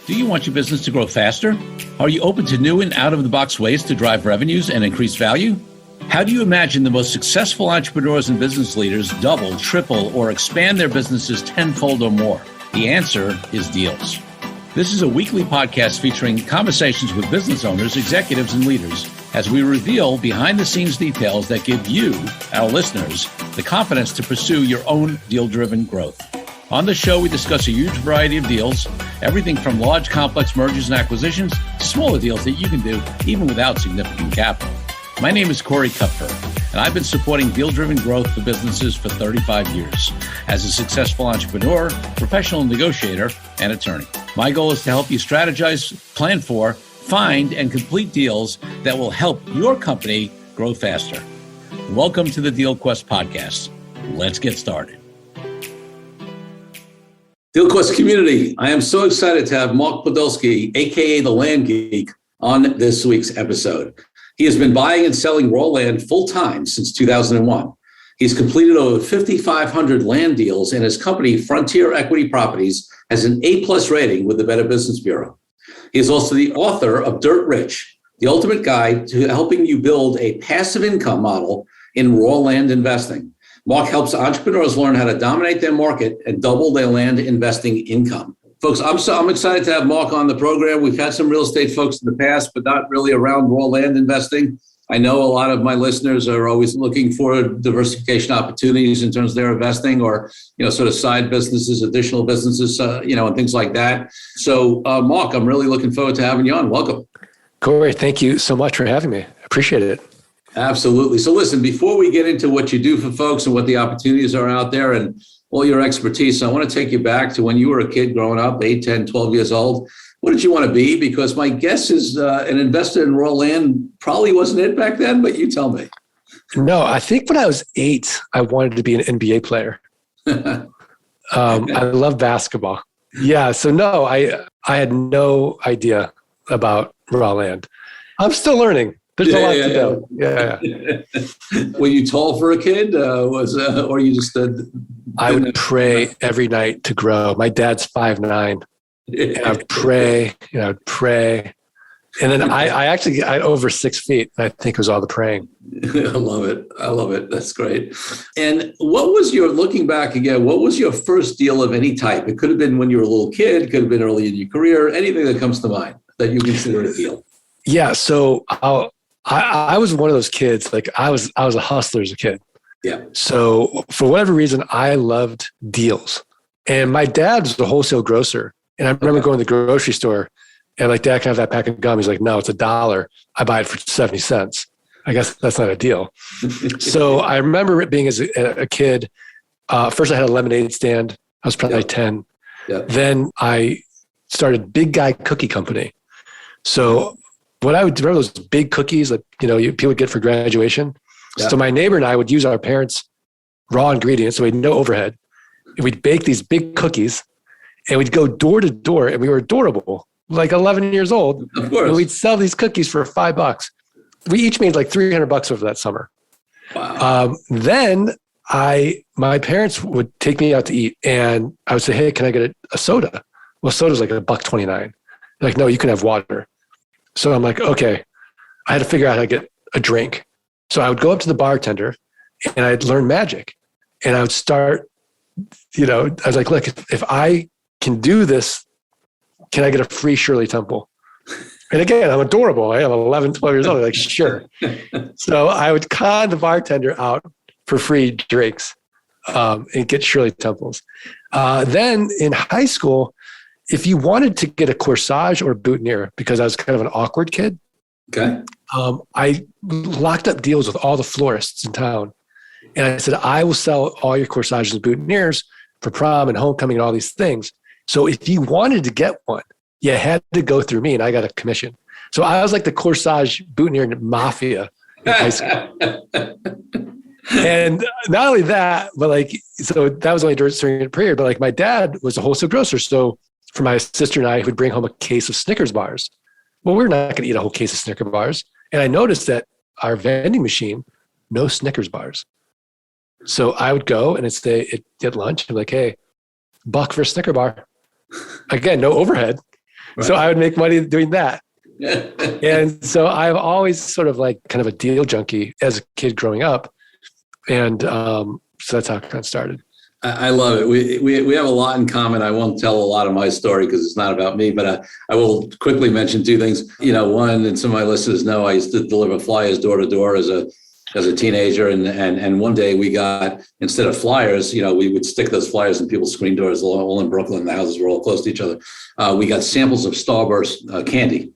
Do you want your business to grow faster? Are you open to new and out-of-the-box ways to drive revenues and increase value? How do you imagine the most successful entrepreneurs and business leaders double, triple, or expand their businesses tenfold or more? The answer is deals. This is a weekly podcast featuring conversations with business owners, executives, and leaders as we reveal behind-the-scenes details that give you, our listeners, the confidence to pursue your own deal-driven growth. On the show, we discuss a huge variety of deals, everything from large, complex mergers and acquisitions to smaller deals that you can do even without significant capital. My name is Corey Kupfer, and I've been supporting deal-driven growth for businesses for 35 years as a successful entrepreneur, professional negotiator, and attorney. My goal is to help you strategize, plan for, find, and complete deals that will help your company grow faster. Welcome to the Deal Quest podcast. Let's get started. Deal Quest community, I am so excited to have Mark Podolsky, aka the Land Geek, on this week's episode. He has been buying and selling raw land full-time since 2001. He's completed over 5,500 land deals, and his company, Frontier Equity Properties, has an A+ rating with the Better Business Bureau. He is also the author of Dirt Rich, the ultimate guide to helping you build a passive income model in raw land investing. Mark helps entrepreneurs learn how to dominate their market and double their land investing income. Folks, I'm excited to have Mark on the program. We've had some real estate folks in the past, but not really around raw land investing. I know a lot of my listeners are always looking for diversification opportunities in terms of their investing or, sort of side businesses, additional businesses, and things like that. So, Mark, I'm really looking forward to having you on. Welcome. Corey, thank you so much for having me. I appreciate it. Absolutely. So listen, before we get into what you do for folks and what the opportunities are out there and all your expertise, I want to take you back to when you were a kid growing up, 8, 10, 12 years old. What did you want to be? Because my guess is an investor in raw land probably wasn't it back then, but you tell me. No, I think when I was 8, I wanted to be an NBA player. I love basketball. Yeah. So no, I had no idea about raw land. I'm still learning. There's a lot to do. Yeah. Were you tall for a kid? Or you just? I would pray every night to grow. My dad's 5'9", and I would pray. And then I over 6 feet. I think it was all the praying. I love it. That's great. And what was looking back again? What was your first deal of any type? It could have been when you were a little kid. It could have been early in your career. Anything that comes to mind that you consider a deal? Yeah. So I was one of those kids, like I was a hustler as a kid. Yeah. So for whatever reason, I loved deals. And my dad was a wholesale grocer. And I remember going to the grocery store and like, Dad, can I have that pack of gum? He's like, no, it's $1. I buy it for 70 cents. I guess that's not a deal. So I remember it being as a kid. First I had a lemonade stand. I was probably 10. Yeah. Then I started Big Guy Cookie Company. So what I would remember those big cookies that, people would get for graduation. Yeah. So my neighbor and I would use our parents' raw ingredients. So we had no overhead. And we'd bake these big cookies and we'd go door to door and we were adorable, like 11 years old. Of course. And we'd sell these cookies for $5. We each made like $300 over that summer. Wow. Then my parents would take me out to eat and I would say, hey, can I get a soda? Well, soda's like $1.29. They're like, no, you can have water. So I'm like, okay, I had to figure out how to get a drink. So I would go up to the bartender and I'd learn magic and I would start, I was like, look, if I can do this, can I get a free Shirley Temple? And again, I'm adorable. I am 11, 12 years old. I'm like, sure. So I would con the bartender out for free drinks and get Shirley Temples. Then in high school, if you wanted to get a corsage or a boutonniere, because I was kind of an awkward kid, okay, I locked up deals with all the florists in town. And I said, I will sell all your corsages and boutonnieres for prom and homecoming and all these things. So if you wanted to get one, you had to go through me and I got a commission. So I was like the corsage boutonniere mafia in high school. And not only that, but so that was only during the period, but my dad was a wholesale grocer. So for my sister and I, he would bring home a case of Snickers bars. Well, we're not going to eat a whole case of Snickers bars. And I noticed that our vending machine, no Snickers bars. So I would go and at lunch, I'm like, hey, $1 for a Snicker bar. Again, no overhead. Right. So I would make money doing that. And so I've always sort of like kind of a deal junkie as a kid growing up. And so that's how it kind of started. I love it. We have a lot in common. I won't tell a lot of my story because it's not about me, but I will quickly mention two things. One, and some of my listeners know, I used to deliver flyers door to door as a teenager, and one day we got, instead of flyers, we would stick those flyers in people's screen doors, all in Brooklyn. The houses were all close to each other. We got samples of Starburst candy,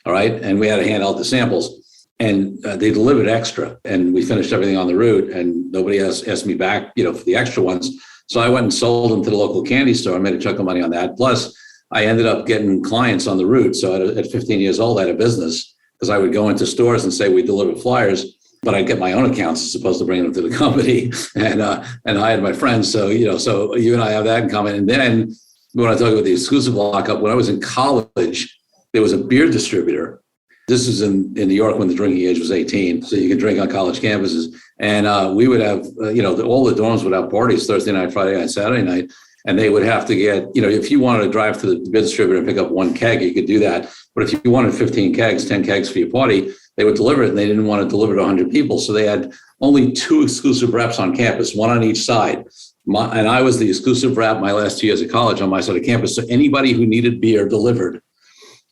all right, and we had to hand out the samples. And they delivered extra, and we finished everything on the route, and nobody asked me back, for the extra ones. So I went and sold them to the local candy store. I made a chunk of money on that. Plus, I ended up getting clients on the route. So at 15 years old, I had a business because I would go into stores and say we deliver flyers, but I'd get my own accounts as opposed to bringing them to the company. And I had my friends. So so you and I have that in common. And then when I talk about the exclusive lockup, when I was in college, there was a beer distributor. This is in New York when the drinking age was 18, so you can drink on college campuses. And we would have, all the dorms would have parties Thursday night, Friday night, Saturday night, and they would have to get, if you wanted to drive to the beer distributor and pick up one keg, you could do that. But if you wanted 15 kegs, 10 kegs for your party, they would deliver it, and they didn't want to deliver to 100 people. So they had only 2 exclusive reps on campus, one on each side. And I was the exclusive rep my last 2 years of college on my side of campus. So anybody who needed beer delivered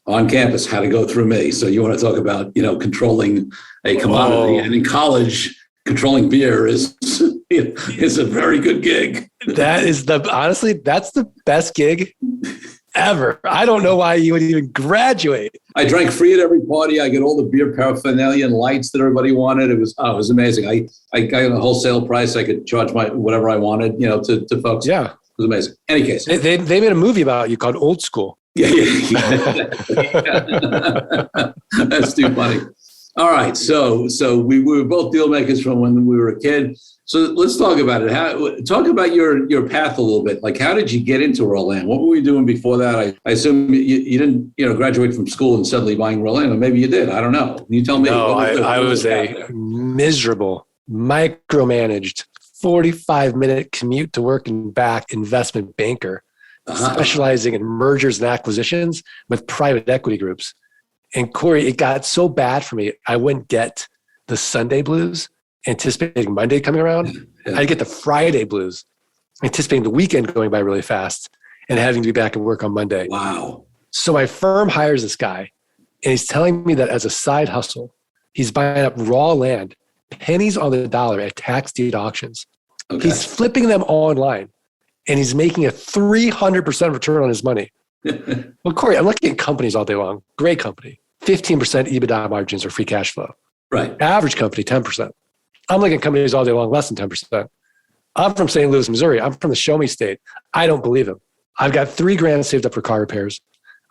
on campus had to go through me. So you want to talk about, controlling a commodity. And in college, controlling beer is a very good gig. Honestly, that's the best gig ever. I don't know why you would even graduate. I drank free at every party. I get all the beer paraphernalia and lights that everybody wanted. It was amazing. I got a wholesale price. I could charge whatever I wanted, to folks. Yeah. It was amazing. Any case. They made a movie about you called Old School. Yeah. That's too funny. All right. So we were both deal makers from when we were a kid. So let's talk about it. Talk about your path a little bit. Like, how did you get into raw land? What were we doing before that? I assume you didn't, graduate from school and suddenly buying raw land, or maybe you did. I don't know. You tell me. No, I was a miserable, micromanaged 45-minute commute to work and back investment banker. Specializing in mergers and acquisitions with private equity groups. And Corey, it got so bad for me, I wouldn't get the Sunday blues, anticipating Monday coming around. Yeah. I'd get the Friday blues, anticipating the weekend going by really fast and having to be back at work on Monday. Wow. So my firm hires this guy, and he's telling me that as a side hustle, he's buying up raw land, pennies on the dollar at tax deed auctions. Okay. He's flipping them online. And he's making a 300% return on his money. Well, Corey, I'm looking at companies all day long. Great company. 15% EBITDA margins or free cash flow. Right. Average company, 10%. I'm looking at companies all day long, less than 10%. I'm from St. Louis, Missouri. I'm from the Show Me State. I don't believe him. I've got $3,000 saved up for car repairs.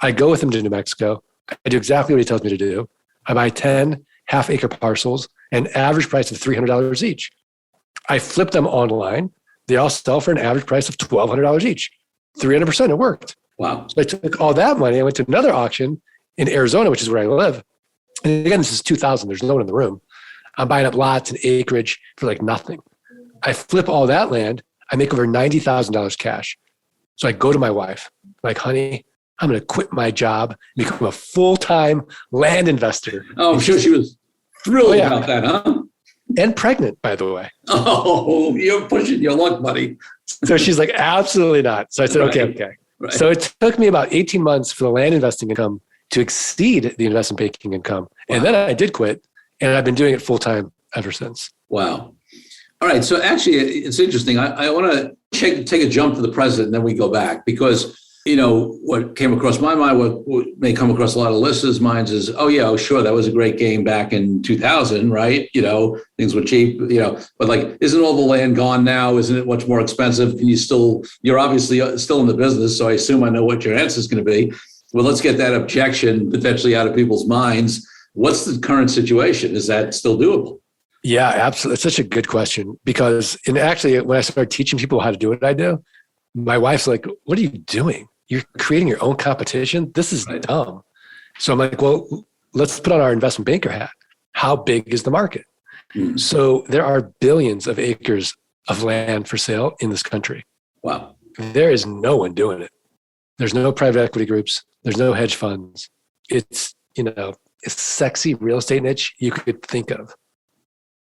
I go with him to New Mexico. I do exactly what he tells me to do. I buy 10 half-acre parcels, an average price of $300 each. I flip them online. They all sell for an average price of $1,200 each. 300%, it worked. Wow. So I took all that money. I went to another auction in Arizona, which is where I live. And again, this is 2000. There's no one in the room. I'm buying up lots and acreage for like nothing. I flip all that land. I make over $90,000 cash. So I go to my wife, like, honey, I'm going to quit my job, become a full-time land investor. Oh, I'm sure she was thrilled about that, huh? And pregnant, by the way. Oh, you're pushing your luck, buddy. So she's like, absolutely not. So I said, okay. Right. So it took me about 18 months for the land investing income to exceed the investment banking income. Wow. And then I did quit, and I've been doing it full-time ever since. Wow. All right. So actually, it's interesting. I want to take a jump to the present, and then we go back, because what came across my mind, what may come across a lot of listeners' minds is, sure, that was a great game back in 2000, right? Things were cheap, but like, isn't all the land gone now? Isn't it much more expensive? Can you're obviously still in the business, so I assume I know what your answer is going to be. Well, let's get that objection potentially out of people's minds. What's the current situation? Is that still doable? Yeah, absolutely. It's such a good question, because, and actually, when I started teaching people how to do what I do, my wife's like, what are you doing? You're creating your own competition. This is dumb. So I'm like, well, let's put on our investment banker hat. How big is the market? Mm-hmm. So there are billions of acres of land for sale in this country. Wow. There is no one doing it. There's no private equity groups. There's no hedge funds. It's, a sexy real estate niche you could think of.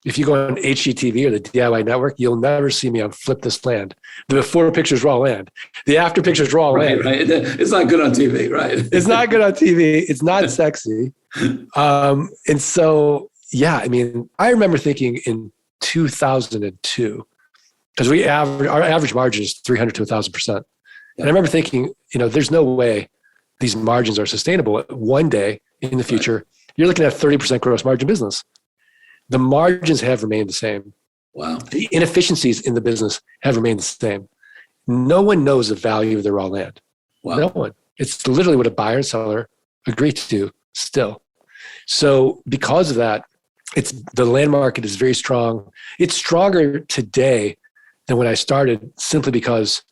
If you go on HGTV or the DIY network, you'll never see me on Flip This Land. The before pictures raw land. The after pictures raw land. Right. It's not good on TV, right? It's not good on TV. It's not sexy. And so, I remember thinking in 2002, because our average margin is 300 to 1,000%. And I remember thinking, there's no way these margins are sustainable. One day in the future, you're looking at a 30% gross margin business. The margins have remained the same. Wow. The inefficiencies in the business have remained the same. No one knows the value of their raw land. Wow. No one. It's literally what a buyer and seller agree to do still. So because of that, the land market is very strong. It's stronger today than when I started, simply because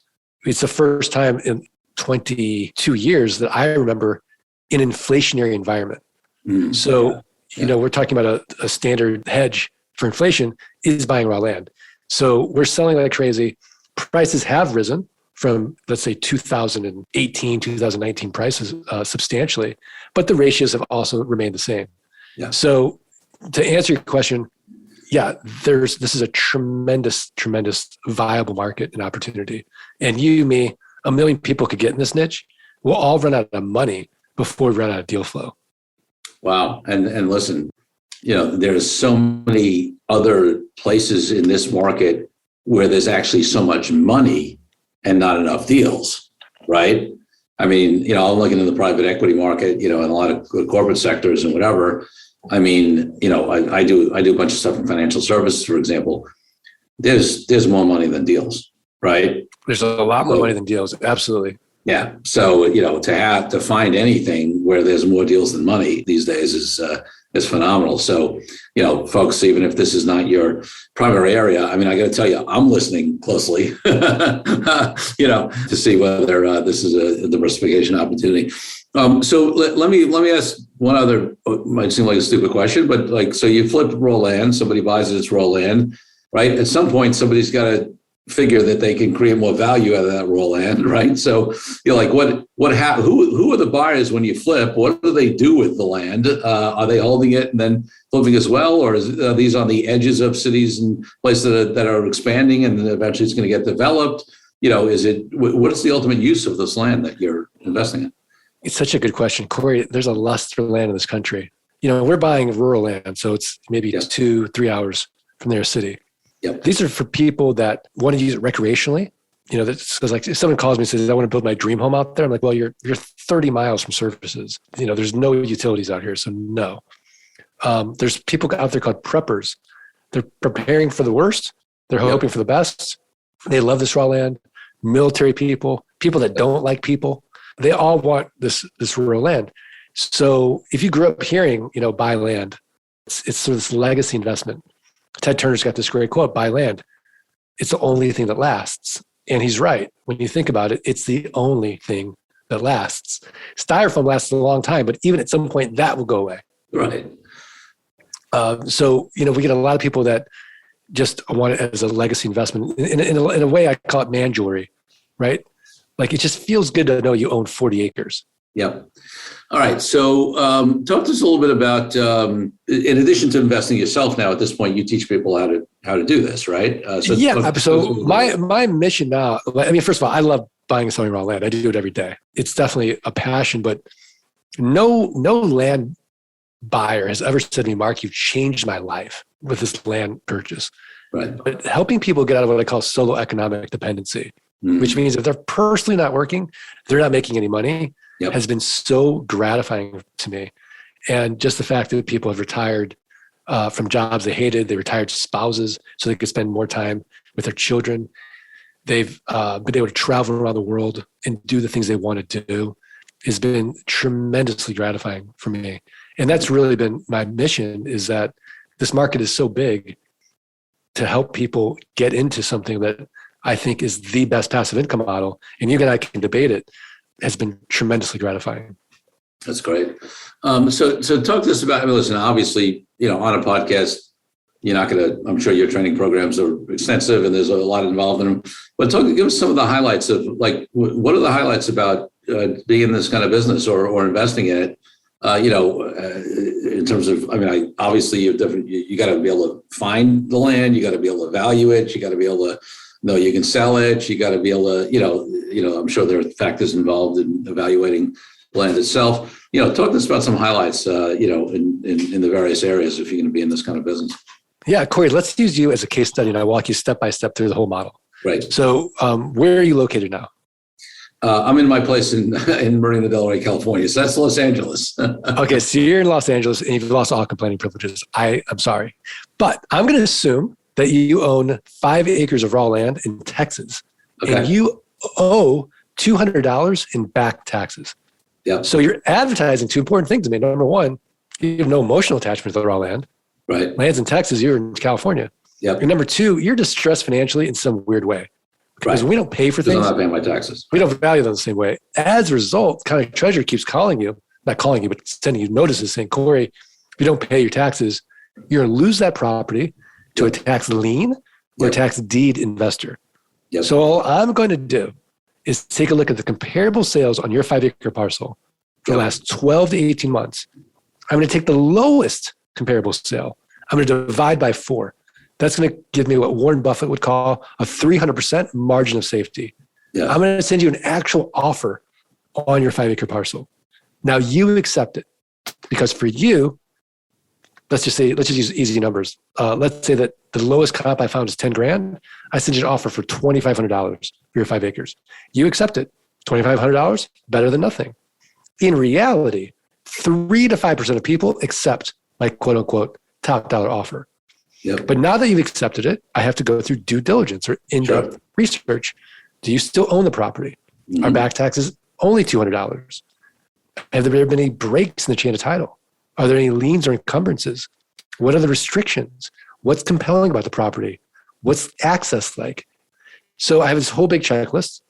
it's the first time in 22 years that I remember in an inflationary environment. So, we're talking about a standard hedge for inflation is buying raw land. So we're selling like crazy. Prices have risen from, let's say, 2018, 2019 prices substantially, but the ratios have also remained the same. Yeah. So to answer your question, this is a tremendous, tremendous viable market and opportunity. And you, me, a million people could get in this niche. We'll all run out of money before we run out of deal flow. Wow. And listen, there's so many other places in this market where there's actually so much money and not enough deals, right? I'm looking in the private equity market, in a lot of corporate sectors and whatever. I do a bunch of stuff in financial services, for example. There's more money than deals, right? There's a lot more money than deals. Absolutely. Yeah. So, to find anything where there's more deals than money these days is phenomenal. So, folks, even if this is not your primary area, I got to tell you, I'm listening closely, to see whether this is a diversification opportunity. So let me ask one other, might seem like a stupid question, but so you flip raw land, somebody buys it, it's raw land, right? At some point, somebody's got to figure that they can create more value out of that raw land, right? So who are the buyers when you flip? What do they do with the land? Are they holding it and then flipping as well? Or are these on the edges of cities and places that are expanding and then eventually it's going to get developed? What is the ultimate use of this land that you're investing in? It's such a good question, Corey. There's a lust for land in this country. We're buying rural land, so it's maybe 2-3 hours from their city. Yep. These are for people that want to use it recreationally. That's because if someone calls me and says, I want to build my dream home out there, I'm like, well, you're 30 miles from services. There's no utilities out here. So no. There's people out there called preppers. They're preparing for the worst. They're hoping for the best. They love this raw land. Military people that don't like people, they all want this rural land. So if you grew up hearing, buy land, it's sort of this legacy investment. Ted Turner's got this great quote, buy land. It's the only thing that lasts. And he's right. When you think about it, it's the only thing that lasts. Styrofoam lasts a long time, but even at some point that will go away. Right. So, we get a lot of people that just want it as a legacy investment. In a way, I call it man jewelry, right? Like it just feels good to know you own 40 acres. Yep. All right. So talk to us a little bit about, in addition to investing yourself now, at this point, you teach people how to do this, right? So my mission now, first of all, I love buying and selling raw land. I do it every day. It's definitely a passion, but no land buyer has ever said to me, Mark, you've changed my life with this land purchase. Right. But helping people get out of what I call solo economic dependency, which means if they're personally not working, they're not making any money, has been so gratifying to me. And just the fact that people have retired from jobs they hated, they retired spouses so they could spend more time with their children. They've been able to travel around the world and do the things they want to do has been tremendously gratifying for me. And that's really been my mission, is that this market is so big to help people get into something that I think is the best passive income model. And you and I can debate it. Has been tremendously gratifying. That's great. So talk to us about, listen, obviously, on a podcast, you're not going to, I'm sure your training programs are extensive and there's a lot involved in them, but give us some of the highlights of what are the highlights about being in this kind of business or investing in it? In terms of, obviously you got to be able to find the land, you got to be able to value it, you got to be able to know you can sell it, you got to be able to, I'm sure there are factors involved in evaluating the land itself. Talk to us about some highlights, in the various areas if you're going to be in this kind of business. Yeah, Corey, let's use you as a case study and I'll walk you step by step through the whole model. Right. So where are you located now? I'm in my place in Marina del Rey, California. So that's Los Angeles. Okay, so you're in Los Angeles and you've lost all complaining privileges. I'm sorry. But I'm going to assume that you own 5 acres of raw land in Texas. Okay. And you owe $200 in back taxes. Yeah. So you're advertising 2 important things to me. Number one, you have no emotional attachment to the raw land. Right. Land's in Texas, you're in California. Yep. And number 2, you're distressed financially in some weird way. Because we don't pay for things. I'm not paying my taxes. We don't value them the same way. As a result, county treasurer keeps calling you, not calling you, but sending you notices saying, Corey, if you don't pay your taxes, you're going to lose that property to a tax lien or a tax deed investor. Yep. So all I'm going to do is take a look at the comparable sales on your 5-acre parcel for the last 12 to 18 months. I'm going to take the lowest comparable sale. I'm going to divide by 4. That's going to give me what Warren Buffett would call a 300% margin of safety. Yeah. I'm going to send you an actual offer on your 5-acre parcel. Now you accept it because for you, let's just use easy numbers. Let's say that the lowest comp I found is 10 grand. I send you an offer for $2,500 for your 5 acres. You accept it. $2,500, better than nothing. In reality, 3 to 5% of people accept my quote unquote top dollar offer. Yep. But now that you've accepted it, I have to go through due diligence or in-depth research. Do you still own the property? Mm-hmm. Are back taxes only $200? Have there been any breaks in the chain of title? Are there any liens or encumbrances? What are the restrictions? What's compelling about the property? What's access like? So I have this whole big checklist.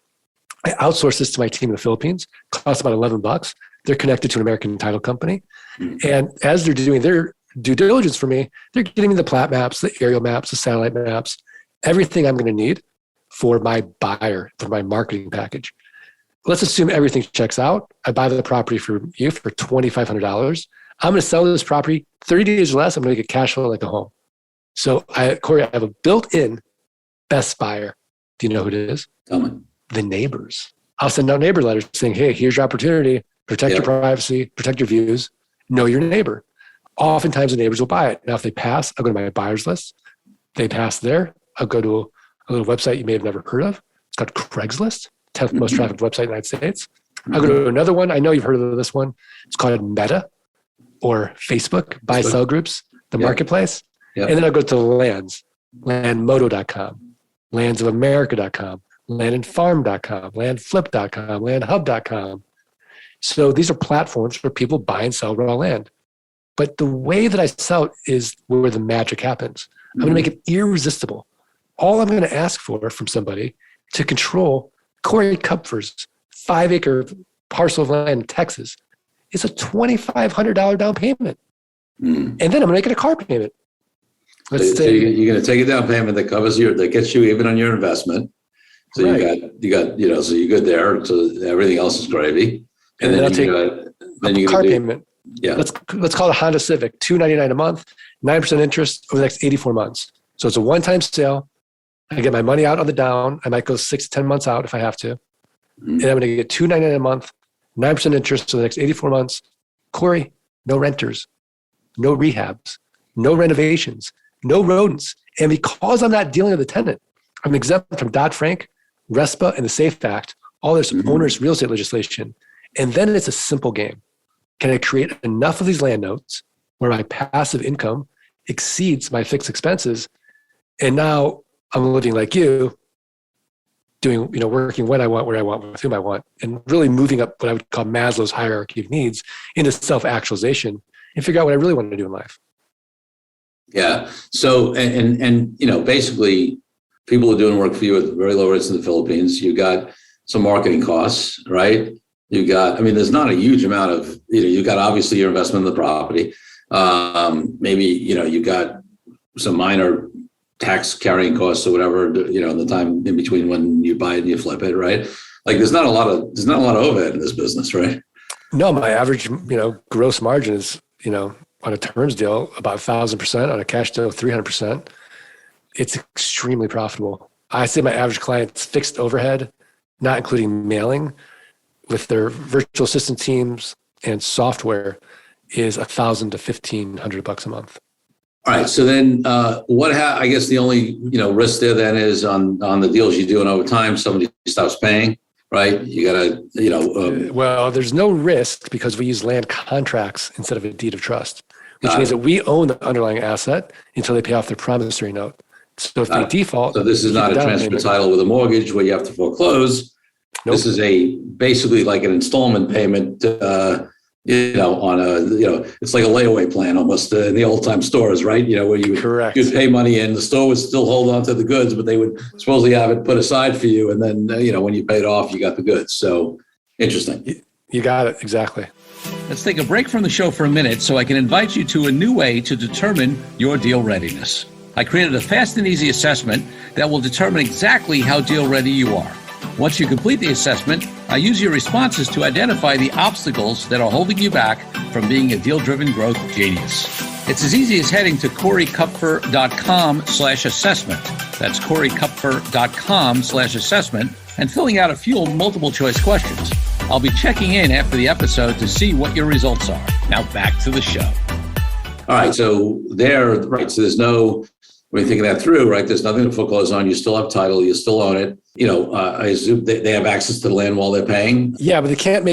I outsource this to my team in the Philippines. It costs about $11. They're connected to an American title company. Mm-hmm. And as they're doing their due diligence for me, they're getting me the plat maps, the aerial maps, the satellite maps, everything I'm going to need for my buyer, for my marketing package. Let's assume everything checks out. I buy the property for you for $2,500. I'm going to sell this property 30 days or less. I'm going to get cash flow like a home. So Corey, I have a built-in best buyer. Do you know who it is? Tell me. The neighbors. I'll send out neighbor letters saying, hey, here's your opportunity. Protect your privacy, protect your views, know your neighbor. Oftentimes the neighbors will buy it. Now, if they pass, I'll go to my buyer's list. They pass there. I'll go to a little website you may have never heard of. It's called Craigslist, 10th most trafficked website in the United States. I'll go to another one. I know you've heard of this one. It's called Meta or Facebook, buy-sell groups, the marketplace. And then I'll go to the lands, landmodo.com, landsofamerica.com, landandfarm.com, landflip.com, landhub.com. So these are platforms where people buy and sell raw land. But the way that I sell it is where the magic happens. I'm going to make it irresistible. All I'm going to ask for from somebody to control Corey Kupfer's 5-acre parcel of land in Texas is a $2,500 down payment. And then I'm going to make it a car payment. Let's say you're going to take a down payment that covers that gets you even on your investment. So you got, so you're good there. So everything else is gravy. And then I'll take a car payment. Yeah. Let's call it a Honda Civic, $299 a month, 9% interest over the next 84 months. So it's a one-time sale. I get my money out on the down. I might go 6 to 10 months out if I have to. And I'm going to get $299 a month, 9% interest for the next 84 months. Corey, no renters, no rehabs, no renovations, no rodents. And because I'm not dealing with a tenant, I'm exempt from Dodd-Frank, RESPA, and the SAFE Act, all this onerous real estate legislation. And then it's a simple game. Can I create enough of these land notes where my passive income exceeds my fixed expenses? And now I'm living like you, doing, working when I want, where I want, with whom I want, and really moving up what I would call Maslow's hierarchy of needs into self-actualization and figure out what I really want to do in life. Yeah. So, and basically people are doing work for you at very low rates in the Philippines. You got some marketing costs, right? You got, there's not a huge amount of, you got obviously your investment in the property. Maybe, you got some minor tax carrying costs or whatever, in the time in between when you buy it and you flip it, right? Like there's not a lot of overhead in this business, right? No, my average, gross margin is, on a terms deal, about 1,000%, on a cash deal, 300%. It's extremely profitable. I say my average client's fixed overhead, not including mailing, with their virtual assistant teams and software, is $1,000 to $1,500 a month. All right. So then, I guess the only risk there then is on the deals you're doing over time, somebody stops paying, right? You gotta well, there's no risk because we use land contracts instead of a deed of trust, which means that we own the underlying asset until they pay off their promissory note. So if they default, so this is not a transfer title with a mortgage where you have to foreclose. Nope. This is basically like an installment payment. It's like a layaway plan almost in the old time stores, right? Where you'd pay money in, the store would still hold on to the goods, but they would supposedly have it put aside for you. And then, when you paid off, you got the goods. So interesting. You got it. Exactly. Let's take a break from the show for a minute so I can invite you to a new way to determine your deal readiness. I created a fast and easy assessment that will determine exactly how deal ready you are. Once you complete the assessment, I use your responses to identify the obstacles that are holding you back from being a deal-driven growth genius. It's as easy as heading to CoreyKupfer.com/assessment. That's CoreyKupfer.com/assessment and filling out a few multiple choice questions. I'll be checking in after the episode to see what your results are. Now back to the show. All right. So there's no, when you're thinking that through, right, there's nothing to foreclose on. You still have title. You still own it. I assume they have access to the land while they're paying. Yeah, but they can't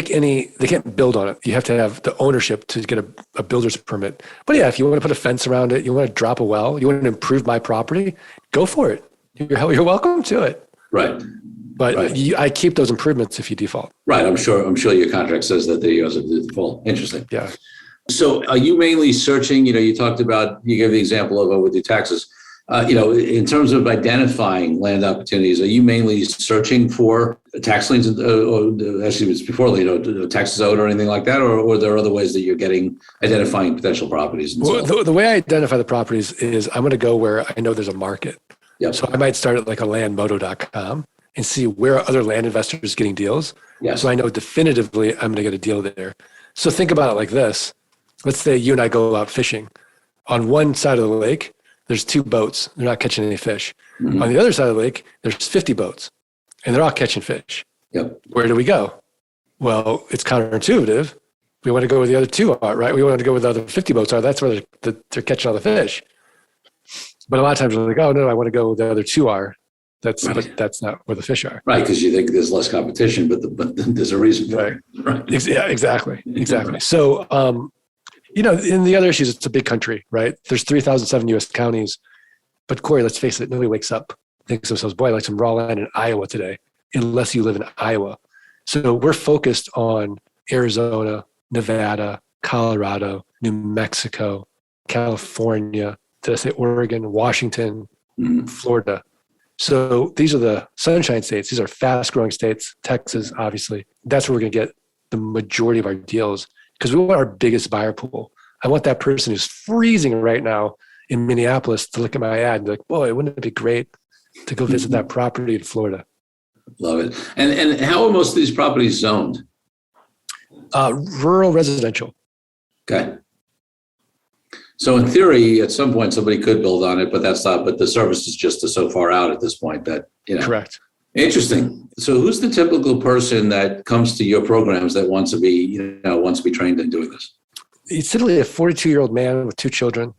build on it. You have to have the ownership to get a builder's permit. But yeah, if you want to put a fence around it, you want to drop a well, you want to improve my property, go for it. You're welcome to it. Right. But right. I keep those improvements if you default. Right. I'm sure your contract says that they use the default. Interesting. Yeah. So are you mainly searching, you gave the example of with your taxes. In terms of identifying land opportunities, are you mainly searching for tax liens, or actually it's before taxes owed or anything like that, or are there other ways that you're identifying potential properties? And the way I identify the properties is I'm going to go where I know there's a market. Yep. So I might start at like a landmodo.com and see where are other land investors getting deals. Yes. So I know definitively I'm going to get a deal there. So think about it like this. Let's say you and I go out fishing. On one side of the lake, there's 2 boats. They're not catching any fish. Mm-hmm. On the other side of the lake, there's 50 boats, and they're all catching fish. Yep. Where do we go? Well, it's counterintuitive. We want to go where the other 2 are, right? We want to go where the other 50 boats are. That's where they're catching all the fish. But a lot of times we're like, oh, no, I want to go where the other 2 are. But that's not where the fish are. Right, because you think there's less competition, but there's a reason for it. Right. Yeah, exactly. So, in the other issues, it's a big country, right? There's 3,007 U.S. counties. But Corey, let's face it, nobody wakes up, thinks to themselves, boy, I like some raw land in Iowa today, unless you live in Iowa. So we're focused on Arizona, Nevada, Colorado, New Mexico, California, did I say Oregon, Washington, Florida. So these are the sunshine states. These are fast-growing states, Texas, obviously. That's where we're going to get the majority of our deals, because we want our biggest buyer pool. I want that person who's freezing right now in Minneapolis to look at my ad and be like, boy, wouldn't it be great to go visit that property in Florida? Love it. And how are most of these properties zoned? Rural residential. Okay. So in theory, at some point, somebody could build on it, but the service is just so far out at this point that, Correct. Interesting. So who's the typical person that comes to your programs that wants to be trained in doing this? It's typically a 42-year-old man with 2 children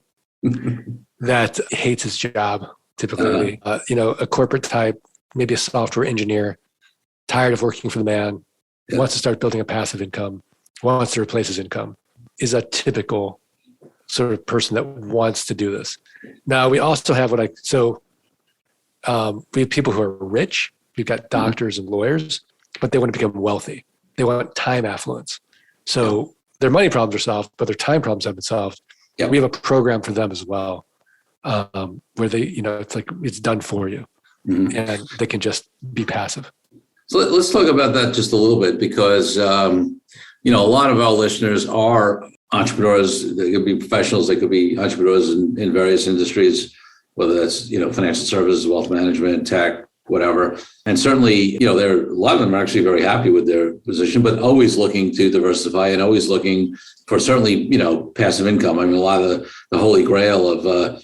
that hates his job, typically. A corporate type, maybe a software engineer, tired of working for the man, wants to start building a passive income, wants to replace his income, is a typical sort of person that wants to do this. Now, we also have we have people who are rich. We've got doctors and lawyers, but they want to become wealthy. They want time affluence. So their money problems are solved, but their time problems have been solved. Yeah. We have a program for them as well, where they, it's like it's done for you, and they can just be passive. So let's talk about that just a little bit, because a lot of our listeners are entrepreneurs. They could be professionals. They could be entrepreneurs in various industries, whether that's financial services, wealth management, tech, whatever. And certainly, a lot of them are actually very happy with their position, but always looking to diversify and always looking for certainly, passive income. I mean, a lot of the holy grail of,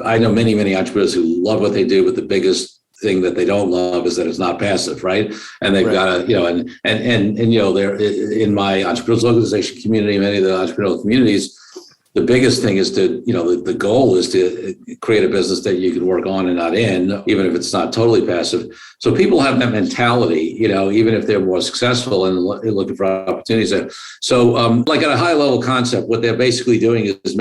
I know many, many entrepreneurs who love what they do, but the biggest thing that they don't love is that it's not passive, right? And they've got to, they're in my entrepreneurs organization community, many of the entrepreneurial communities, the biggest thing is to, the goal is to create a business that you can work on and not in, even if it's not totally passive. So people have that mentality, even if they're more successful and looking for opportunities there. So like at a high level concept, what they're basically doing is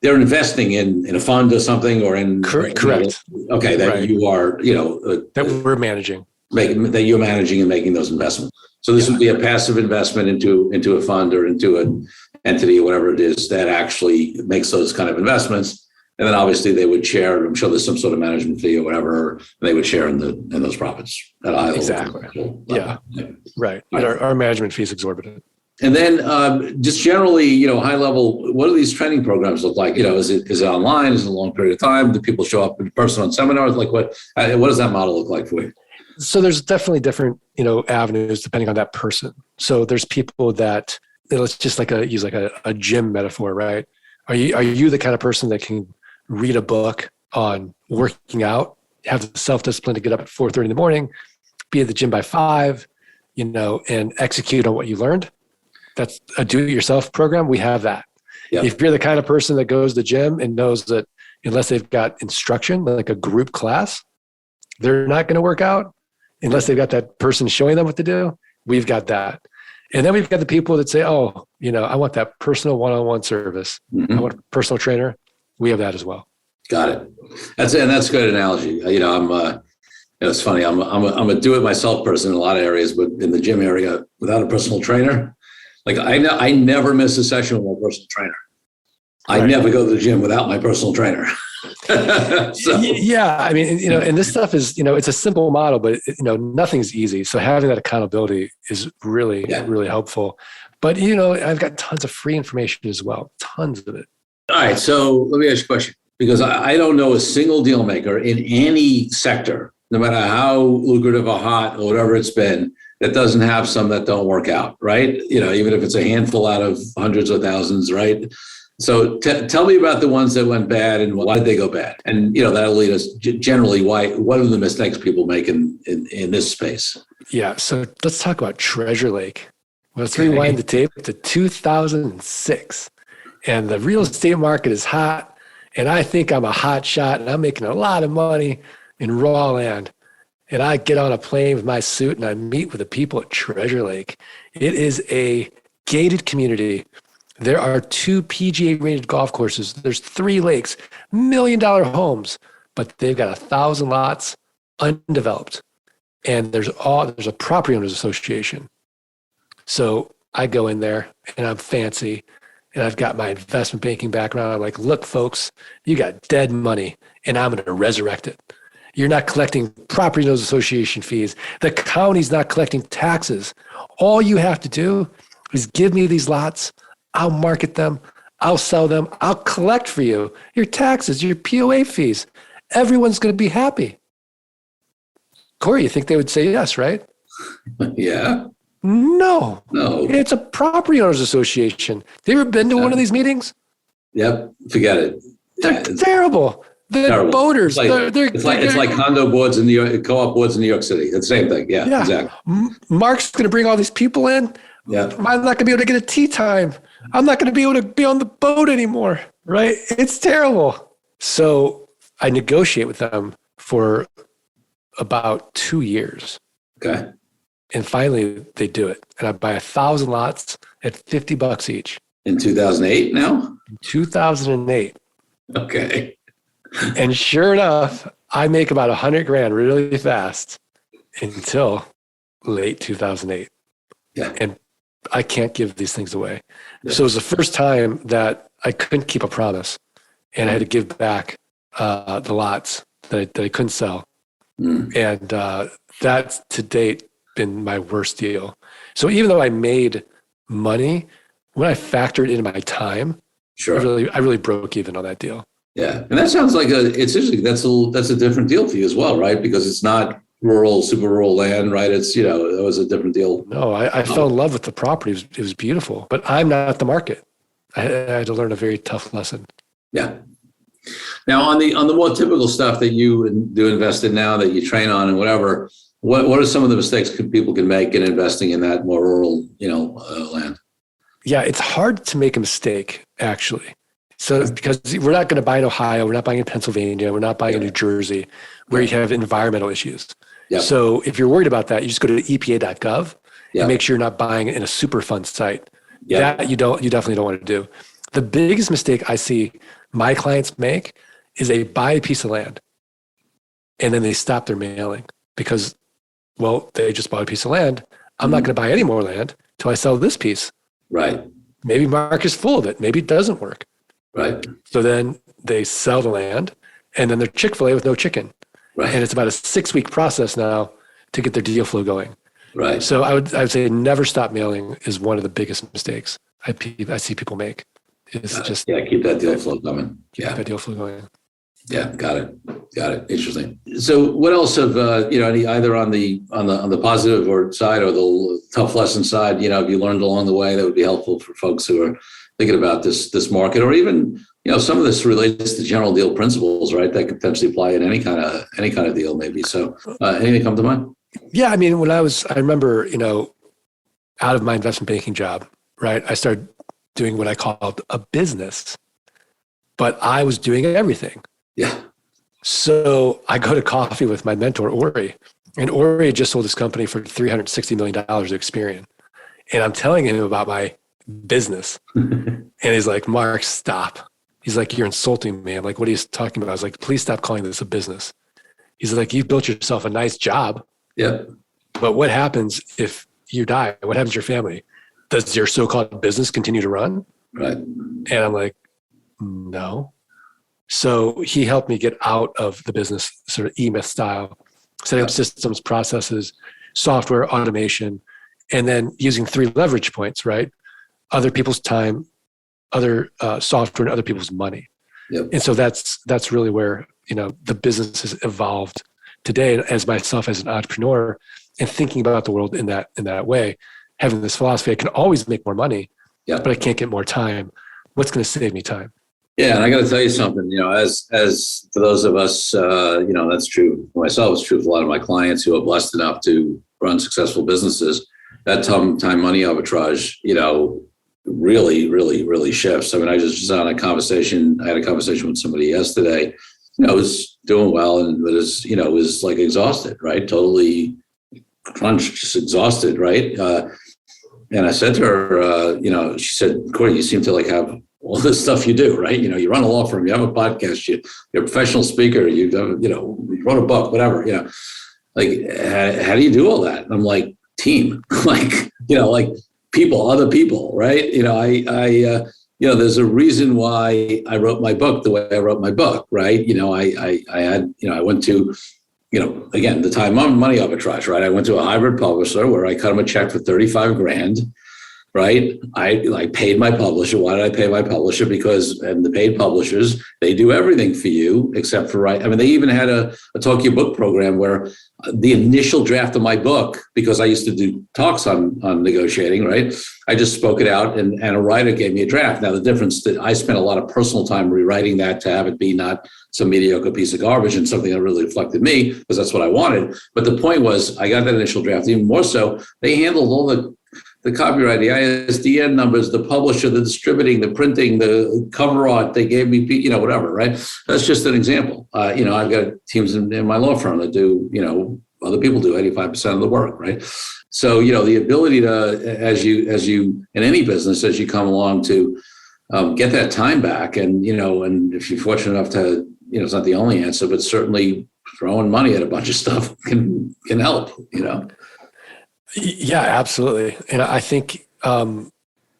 they're investing in a fund or something or in. Correct. Okay. That you are, that we're managing. That you're managing and making those investments. So this would be a passive investment into a fund or into an entity or whatever it is that actually makes those kind of investments. And then obviously they would share, I'm sure there's some sort of management fee or whatever, they would share in those profits at a high level. Exactly. Yeah. Right. But our management fee is exorbitant. And then just generally, high level, what do these training programs look like? Is it online? Is it a long period of time? Do people show up in person on seminars? Like what does that model look like for you? So there's definitely different, avenues depending on that person. So there's people that, let's just use a gym metaphor, right? Are you the kind of person that can read a book on working out, have the self-discipline to get up at 4:30 in the morning, be at the gym by 5, and execute on what you learned? That's a do-it-yourself program. We have that. Yep. If you're the kind of person that goes to the gym and knows that unless they've got instruction, like a group class, they're not going to work out unless they've got that person showing them what to do, we've got that. And then we've got the people that say, I want that personal one-on-one service. I want a personal trainer. We have that as well. Got it. That's a good analogy. It's funny. I'm a do-it-myself person in a lot of areas, but in the gym area, without a personal trainer, like I never miss a session with my personal trainer. I never go to the gym without my personal trainer. Yeah. I mean, and this stuff is, it's a simple model, but nothing's easy. So having that accountability is really, really helpful. But, I've got tons of free information as well. Tons of it. All right. So let me ask you a question, because I don't know a single deal maker in any sector, no matter how lucrative or hot or whatever it's been, that doesn't have some that don't work out, right? Even if it's a handful out of hundreds or thousands, right? So tell me about the ones that went bad and why did they go bad? And, that'll lead us generally what are the mistakes people make in this space? Yeah. So let's talk about Treasure Lake. Let's rewind the tape to 2006 and the real estate market is hot. And I think I'm a hot shot and I'm making a lot of money in raw land. And I get on a plane with my suit and I meet with the people at Treasure Lake. It is a gated community. There are 2 PGA rated golf courses. There's 3 lakes, $1 million homes, but they've got 1,000 lots undeveloped. And there's a property owners association. So I go in there and I'm fancy and I've got my investment banking background. I'm like, look, folks, you got dead money and I'm going to resurrect it. You're not collecting property owners association fees. The county's not collecting taxes. All you have to do is give me these lots. I'll market them. I'll sell them. I'll collect for you your taxes, your POA fees. Everyone's going to be happy. Corey, you think they would say yes, right? Yeah. No. No. It's a property owners association. Have you ever been to one of these meetings? Yep. Forget it. They're terrible. They're terrible. Boaters. It's like condo boards in New York, co-op boards in New York City. It's the same thing. Yeah. Exactly. Mark's going to bring all these people in. Yeah. I'm not going to be able to get a tea time. I'm not going to be able to be on the boat anymore. Right? It's terrible. So I negotiate with them for about 2 years. Okay. And finally they do it. And I buy 1,000 lots at $50 each. In 2008 now? 2008. Okay. And sure enough, I make about $100,000 really fast until late 2008. Yeah. And I can't give these things away. Yeah. So it was the first time that I couldn't keep a promise and I had to give back the lots that I couldn't sell. And that's to date been my worst deal. So even though I made money, when I factored in my time, sure, I really broke even on that deal. Yeah. And that sounds like it's interesting. That's a different deal for you as well, right? Because it's not rural, super rural land, right? It's, it was a different deal. No, I fell in love with the property. It was beautiful, but I'm not the market. I had to learn a very tough lesson. Yeah. Now on the more typical stuff that you do invest in now that you train on and whatever, what are some of the mistakes people can make in investing in that more rural, land? Yeah, it's hard to make a mistake, actually. So because we're not going to buy in Ohio, we're not buying in Pennsylvania, we're not buying in New Jersey, where you have environmental issues. Yep. So if you're worried about that, you just go to epa.gov and make sure you're not buying in a Superfund site. Yep. That you definitely don't want to do. The biggest mistake I see my clients make is they buy a piece of land and then they stop their mailing because, well, they just bought a piece of land. I'm not going to buy any more land till I sell this piece. Right. Maybe Mark is full of it. Maybe it doesn't work. Right. So then they sell the land and then they're Chick-fil-A with no chicken. Right. And it's about a 6-week process now to get their deal flow going. Right. So I would say never stop mailing is one of the biggest mistakes I see people make. It's just keep that deal flow coming. Keep that deal flow going. Yeah, got it. Interesting. So, what else have any either on the positive or side or the tough lesson side? Have you learned along the way that would be helpful for folks who are thinking about this market, or even some of this relates to general deal principles, right? That could potentially apply in any kind of deal, maybe. So, anything come to mind? Yeah, I mean, I remember out of my investment banking job, right? I started doing what I called a business, but I was doing everything. Yeah. So I go to coffee with my mentor, Ori, and Ori had just sold his company for $360 million to Experian. And I'm telling him about my business. And he's like, Mark, stop. He's like, you're insulting me. I'm like, what are you talking about? I was like, please stop calling this a business. He's like, you've built yourself a nice job. Yeah. But what happens if you die? What happens to your family? Does your so-called business continue to run? Right. And I'm like, no. So he helped me get out of the business, sort of E-Myth style, setting up systems, processes, software, automation, and then using 3 leverage points, right? Other people's time, other software, and other people's money. Yep. And so that's really where, the business has evolved today as myself as an entrepreneur and thinking about the world in that way, having this philosophy, I can always make more money, but I can't get more time. What's going to save me time? Yeah, and I got to tell you something. As for those of us, that's true for myself. It's true for a lot of my clients who are blessed enough to run successful businesses. That time money arbitrage, really, really, really shifts. I mean, I just was on a conversation. I had a conversation with somebody yesterday. Was doing well, and was like exhausted, right? Totally crunched, just exhausted, right? And I said to her, she said, Corey, you seem to like have all this stuff you do, right? You run a law firm, you have a podcast, you're a professional speaker, you wrote a book, whatever, like, how do you do all that? And I'm like, team, like people, other people, right? There's a reason why I wrote my book the way I wrote my book, right? I went to, again, the time money arbitrage, right? I went to a hybrid publisher where I cut him a check for 35 grand. Right. I paid my publisher. Why did I pay my publisher? Because, and the paid publishers, they do everything for you except for write. I mean, they even had a Talk Your Book program where the initial draft of my book, because I used to do talks on negotiating, right? I just spoke it out and a writer gave me a draft. Now, the difference that I spent a lot of personal time rewriting that to have it be not some mediocre piece of garbage and something that really reflected me, because that's what I wanted. But the point was, I got that initial draft. Even more so, they handled all the copyright, the ISDN numbers, the publisher, the distributing, the printing, the cover art. They gave me, whatever, right? That's just an example. I've got teams in my law firm that do, other people do 85% of the work, right? So, the ability to, as you in any business, as you come along to get that time back, and and if you're fortunate enough to, it's not the only answer, but certainly throwing money at a bunch of stuff can help, Yeah, absolutely. And I think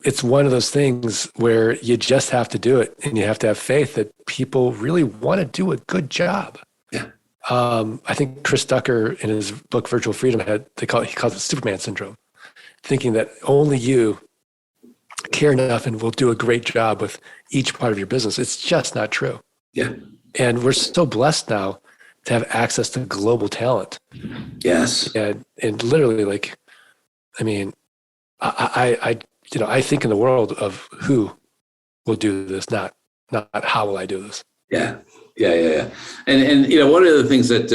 it's one of those things where you just have to do it, and you have to have faith that people really want to do a good job. Yeah. I think Chris Ducker in his book Virtual Freedom he calls it Superman syndrome, thinking that only you care enough and will do a great job with each part of your business. It's just not true. Yeah. And we're so blessed now to have access to global talent. Yes. And literally, like, I mean, I think in the world of who will do this, not how will I do this. Yeah. And one of the things that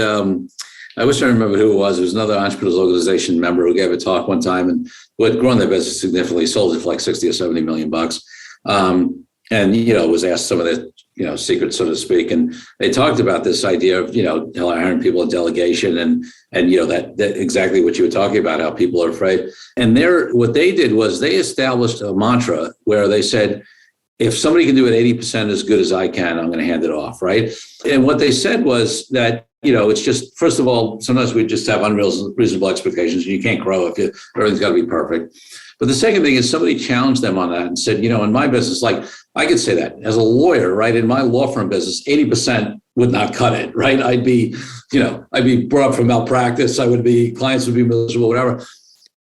I wish I remember who it was. It was another entrepreneurs organization member who gave a talk one time and who had grown their business significantly, sold it for like 60 or 70 million bucks. And, was asked some of the, secrets, so to speak. And they talked about this idea of, hiring people in delegation and that exactly what you were talking about, how people are afraid. And what they did was they established a mantra where they said, if somebody can do it 80% as good as I can, I'm going to hand it off. Right. And what they said was that, it's just, first of all, sometimes we just have unreasonable expectations. You can't grow if everything's got to be perfect. But the second thing is somebody challenged them on that and said, in my business, like I could say that as a lawyer, right? In my law firm business, 80% would not cut it, right? I'd be brought up for malpractice. Clients would be miserable, whatever.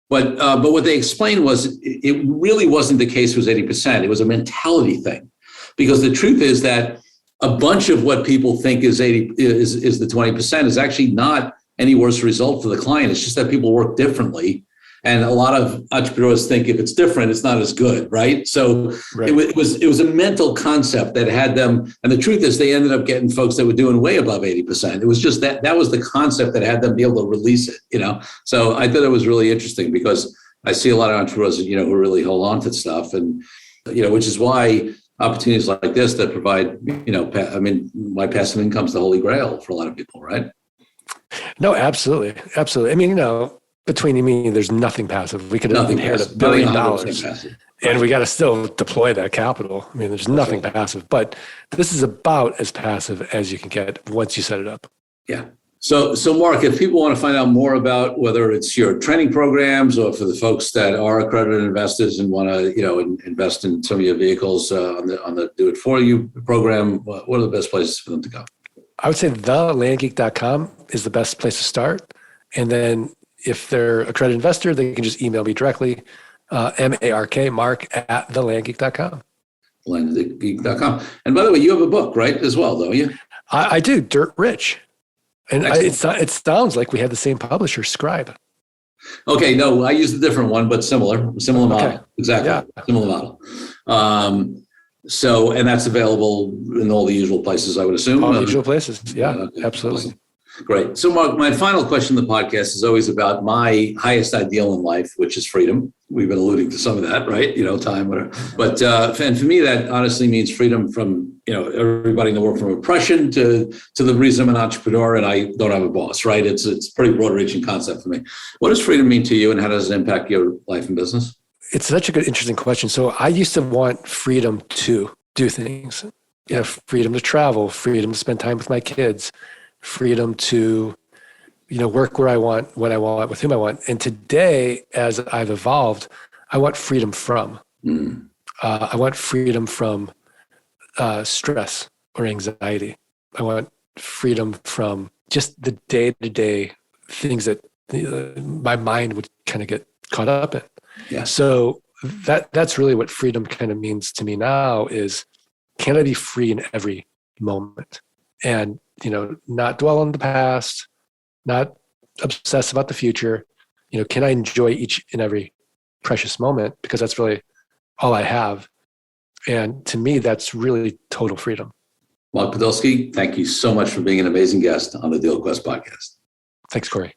But what they explained was it really wasn't the case. It was 80%. It was a mentality thing, because the truth is that a bunch of what people think is the 20% is actually not any worse result for the client. It's just that people work differently. And a lot of entrepreneurs think if it's different, it's not as good, right? So right. It was a mental concept that had them. And the truth is they ended up getting folks that were doing way above 80%. It was just that was the concept that had them be able to release it, So I thought it was really interesting because I see a lot of entrepreneurs, who really hold on to stuff. And, which is why opportunities like this that provide, my passive income is the holy grail for a lot of people, right? No, absolutely. Absolutely. I mean, between you and me, there's nothing passive. We could inherit $1 billion and we got to still deploy that capital. I mean, there's nothing passive, but this is about as passive as you can get once you set it up. Yeah. So Mark, if people want to find out more about whether it's your training programs or for the folks that are accredited investors and want to, invest in some of your vehicles on the Do It For You program, what are the best places for them to go? I would say thelandgeek.com is the best place to start. And then if they're a accredited investor, they can just email me directly, mark@thelandgeek.com. Landgeek.com. And by the way, you have a book, right, as well, don't you? I do, Dirt Rich. And it sounds like we had the same publisher, Scribe. Okay, no, I used a different one, but similar model. Okay. Exactly, yeah. Similar model. And that's available in all the usual places, I would assume. All the usual places, yeah, absolutely. Awesome. Great. So Mark, my final question in the podcast is always about my highest ideal in life, which is freedom. We've been alluding to some of that, right? Time, whatever. But and for me, that honestly means freedom from, everybody in the world, from oppression to the reason I'm an entrepreneur and I don't have a boss, right? It's a pretty broad reaching concept for me. What does freedom mean to you and how does it impact your life and business? It's such a good, interesting question. So I used to want freedom to do things, freedom to travel, freedom to spend time with my kids, freedom to, work where I want, when I want, with whom I want. And today, as I've evolved, I want freedom from. I want freedom from stress or anxiety. I want freedom from just the day-to-day things that my mind would kind of get caught up in. Yeah. So that's really what freedom kind of means to me now is, can I be free in every moment? And not dwell on the past, not obsess about the future. Can I enjoy each and every precious moment? Because that's really all I have. And to me, that's really total freedom. Mark Podolsky, thank you so much for being an amazing guest on the DealQuest podcast. Thanks, Corey.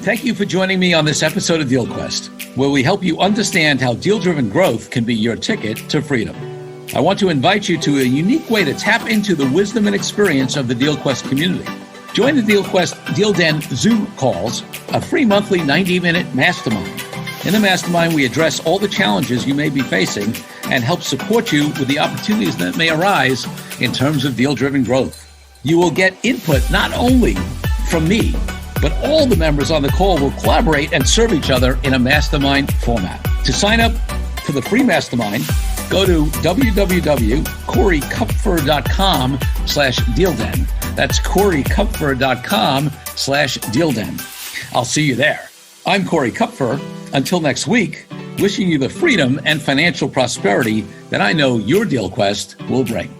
Thank you for joining me on this episode of DealQuest, where we help you understand how deal-driven growth can be your ticket to freedom. I want to invite you to a unique way to tap into the wisdom and experience of the DealQuest community. Join the DealQuest Deal Den Zoom calls, a free monthly 90-minute mastermind. In the mastermind, we address all the challenges you may be facing and help support you with the opportunities that may arise in terms of deal-driven growth. You will get input not only from me, but all the members on the call will collaborate and serve each other in a mastermind format. To sign up for the free mastermind, go to www.corykupfer.com/dealden. That's corykupfer.com/dealden. I'll see you there. I'm Corey Kupfer. Until next week, wishing you the freedom and financial prosperity that I know your DealQuest will bring.